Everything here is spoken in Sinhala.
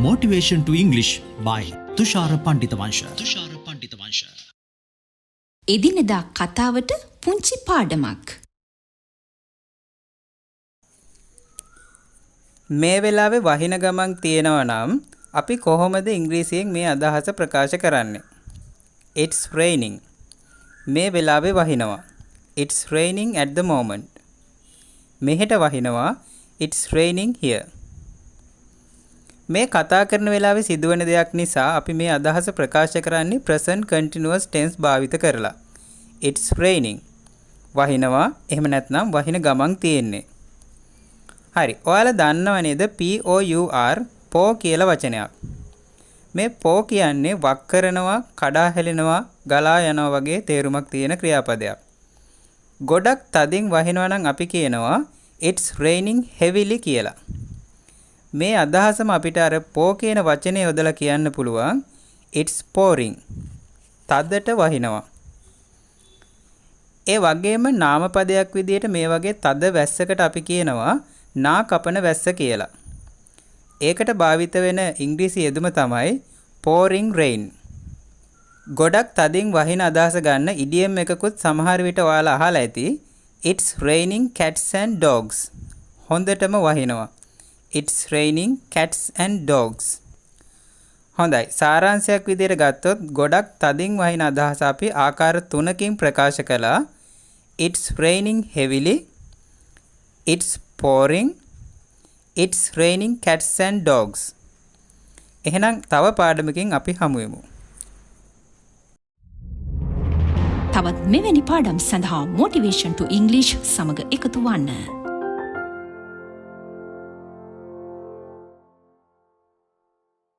Motivation to English by Thushara Pandithawansha. Thushara Pandithawansha. එදිනෙදා කතාවට පුංචි පාඩමක්. මේ වෙලාවේ වහින ගමන් තියෙනවා නම් අපි කොහොමද ඉංග්‍රීසියෙන් මේ අදහස ප්‍රකාශ කරන්නේ? It's raining. මේ වෙලාවේ වහිනවා. It's raining at the moment. මෙහෙට වහිනවා. It's raining here. මේ කතා කරන වෙලාවේ සිදුවන දෙයක් නිසා අපි මේ අදහස ප්‍රකාශ කරන්නේ present continuous tense භාවිත කරලා. It's raining. වහිනවා. එහෙම නැත්නම් වහින ගමන් තියෙන්නේ. හරි. ඔයාලා දන්නව නේද POUR පෝ කියලා වචනයක්. මේ පෝ කියන්නේ වක් කරනවා, කඩා හැලෙනවා, ගලා යනවා වගේ තේරුමක් තියෙන ක්‍රියාපදයක්. ගොඩක් තදින් වහිනවා නම් අපි කියනවා it's raining heavily කියලා. මේ අදහසම අපිට අර පෝ කියන වචනේ යොදලා කියන්න පුළුවන් it's pouring. තදට වහිනවා. ඒ වගේම නාමපදයක් විදිහට මේ වගේ තද වැස්සකට අපි කියනවා නා කපන වැස්ස කියලා. ඒකට භාවිත වෙන ඉංග්‍රීසි යෙදුම තමයි pouring rain. ගොඩක් තදින් වහින අදහස ගන්න ඉඩියම් එකකුත් සමහර විට ඔයාලා අහලා ඇති. It's raining cats and dogs. හොඳටම වහිනවා. It's raining cats and dogs. හොඳයි. සාරාංශයක් විදිහට ගත්තොත් ගොඩක් තදින් වහින අදහස අපි ආකාර තුනකින් ප්‍රකාශ කළා. It's raining heavily. It's pouring. It's raining cats and dogs. එහෙනම් තව පාඩමකින් අපි හමු වෙමු. තවත් මෙවැනි පාඩම් සඳහා Motivation to English සමග එකතු වන්න.